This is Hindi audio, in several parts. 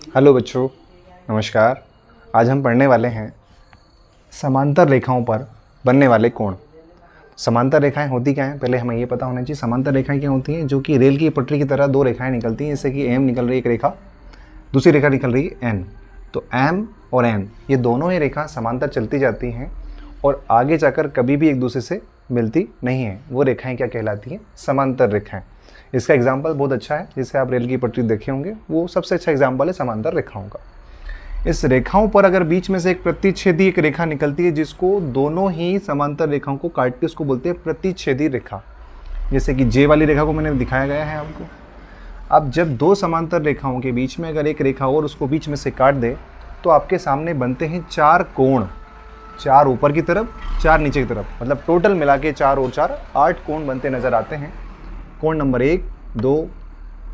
हेलो बच्चों, नमस्कार। आज हम पढ़ने वाले हैं समांतर रेखाओं पर बनने वाले कोण। समांतर रेखाएं होती क्या हैं, पहले हमें ये पता होना चाहिए। समांतर रेखाएं क्या होती हैं? जो कि रेल की पटरी की तरह दो रेखाएं निकलती हैं, जैसे कि एम निकल रही है एक रेखा, दूसरी रेखा निकल रही है एन। तो एम और एन ये दोनों ही रेखा समांतर चलती जाती हैं और आगे जाकर कभी भी एक दूसरे से मिलती नहीं है। वो रेखाएं क्या कहलाती हैं? समांतर रेखाएं। इसका एग्जाम्पल बहुत अच्छा है, जिसे आप रेल की पटरी देखे होंगे, वो सबसे अच्छा एग्जाम्पल है समांतर रेखाओं का। इस रेखाओं पर अगर बीच में से एक प्रतिच्छेदी एक रेखा निकलती है, जिसको दोनों ही समांतर रेखाओं को काट के उसको बोलते हैं प्रतिच्छेदी रेखा। जैसे कि जे वाली रेखा को मैंने दिखाया गया है आपको। अब जब दो समांतर रेखाओं के बीच में अगर एक रेखा और उसको बीच में से काट दे, तो आपके सामने बनते हैं चार कोण। चार ऊपर की तरफ, चार नीचे की तरफ, मतलब टोटल मिला के चार और चार 8 कोण बनते नजर आते हैं। कोण नंबर 1, 2,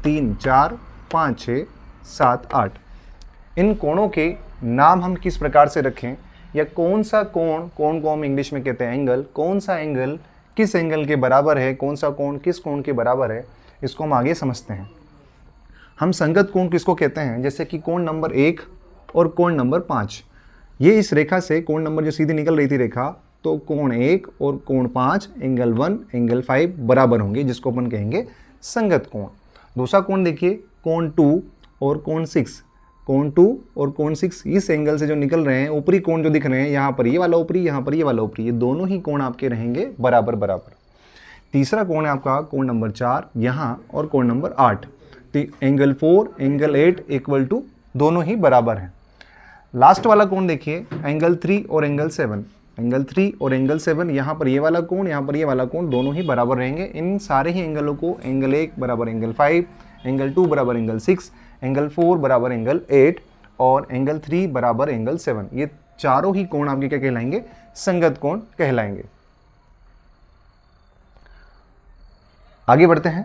3, 4, 5, 6, 7, 8। इन कोणों के नाम हम किस प्रकार से रखें, या कौन सा कोण, कोण को हम इंग्लिश में कहते हैं एंगल, कौन सा एंगल किस एंगल के बराबर है, कौन सा कोण किस कोण के बराबर है, इसको हम आगे समझते हैं। हम संगत कोण किसको कहते हैं? जैसे कि कोण नंबर 1 और कोण नंबर 5, ये इस रेखा से कोण नंबर जो सीधी निकल रही थी रेखा, तो कोण 1 और कोण 5 एंगल 1 एंगल 5 बराबर होंगे, जिसको अपन कहेंगे संगत कोण। दूसरा कोण देखिए, कोण 2 और कोण 6। कोण 2 और कोण 6 इस एंगल से जो निकल रहे हैं, ऊपरी कोण जो दिख रहे हैं, यहाँ पर ये वाला ऊपरी, यहाँ पर ये वाला ऊपरी, ये दोनों ही कोण आपके रहेंगे बराबर बराबर। तीसरा कोण है आपका कोण नंबर 4 यहाँ, और कोण नंबर 8। तो एंगल 4 एंगल 8 इक्वल टू दोनों ही बराबर हैं। लास्ट वाला कोण देखिए, एंगल 3 और एंगल 7। एंगल 3 और एंगल 7, यहाँ पर ये वाला कोण, यहाँ पर ये वाला कोण, दोनों ही बराबर रहेंगे। इन सारे ही एंगलों को एंगल 1 बराबर एंगल 5, एंगल 2 बराबर एंगल 6, एंगल 4 बराबर एंगल 8 और एंगल 3 बराबर एंगल 7, ये चारों ही कोण आपके क्या कहलाएंगे? संगत कोण कहलाएंगे। आगे बढ़ते हैं,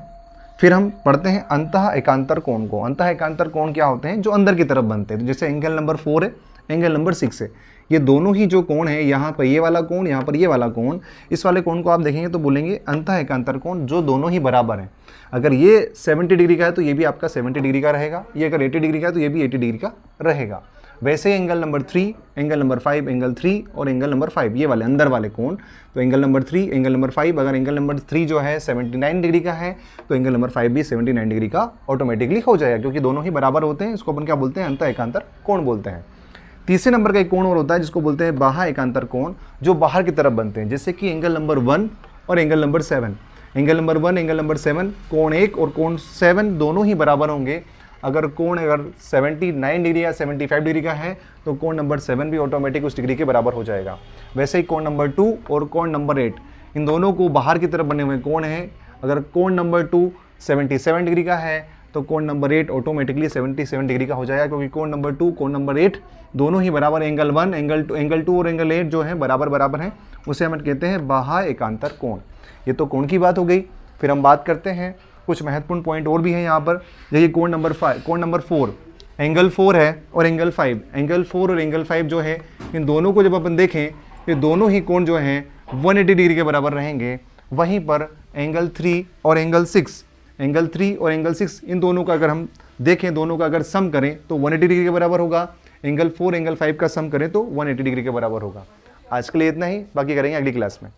फिर हम पढ़ते हैं अंतः एकांतर कोण को। अंतः एकांतर कोण क्या होते हैं? जो अंदर की तरफ बनते हैं। तो जैसे एंगल नंबर 4 है, एंगल नंबर 6 है, ये दोनों ही जो कोण है, यहाँ पर ये वाला कोण, यहाँ पर ये वाला कोण, इस वाले कोण को आप देखेंगे तो बोलेंगे अंतः एकांतर कोण, जो दोनों ही बराबर हैं। अगर ये 70 डिग्री का है तो ये भी आपका 70 डिग्री का रहेगा, ये अगर 80 डिग्री का है तो ये भी 80 डिग्री का रहेगा। वैसे ही angle number 3, angle number 5, angle 3 और एंगल नंबर 5, ये वाले अंदर वाले कोण। तो एंगल नंबर 3, एंगल नंबर 5, अगर एंगल नंबर 3 जो है 79 डिग्री का है, तो एंगल नंबर 5 भी 79 डिग्री का ऑटोमेटिकली हो जाएगा, क्योंकि दोनों ही बराबर होते हैं। इसको अपन क्या बोलते हैं? अंतः एकांतर कोण बोलते हैं। तीसरे नंबर का एक कोण और होता है, जिसको बोलते हैं बाह्य एकांतर कोण, जो बाहर की तरफ बनते हैं। जैसे कि एंगल नंबर 1 और angle number 7। Angle number 1, angle number 7, कोण 1 और कोण 7 दोनों ही बराबर होंगे। अगर कोण 79 डिग्री या 75 डिग्री का है, तो कोण नंबर 7 भी ऑटोमेटिक उस डिग्री के बराबर हो जाएगा। वैसे ही कोण नंबर 2 और कोण नंबर 8, इन दोनों को बाहर की तरफ बने हुए कोण हैं। अगर कोण नंबर 2 77 डिग्री का है, तो कोण नंबर 8 ऑटोमेटिकली 77 डिग्री का हो जाएगा, क्योंकि कोण नंबर 2 कोण नंबर 8 दोनों ही बराबर। एंगल 1 एंगल 2 और एंगल 8 जो है बराबर बराबर हैं, उसे हम कहते हैं बाह्य एकांतर कोण। ये तो कोण की बात हो गई। फिर हम बात करते हैं, कुछ महत्वपूर्ण पॉइंट और भी हैं यहाँ पर। देखिए कोण नंबर 4, एंगल 4 है और एंगल 5। एंगल 4 और एंगल 5 जो है, इन दोनों को जब अपन देखें, ये दोनों ही कोण जो हैं 180 डिग्री के बराबर रहेंगे। वहीं पर एंगल 3 और एंगल 6, एंगल 3 और एंगल 6, इन दोनों का अगर हम देखें, दोनों का अगर सम करें तो 180 डिग्री के बराबर होगा। एंगल 4 एंगल 5 का सम करें तो 180 डिग्री के बराबर होगा। आज के लिए इतना ही, बाकी करेंगे अगली क्लास में।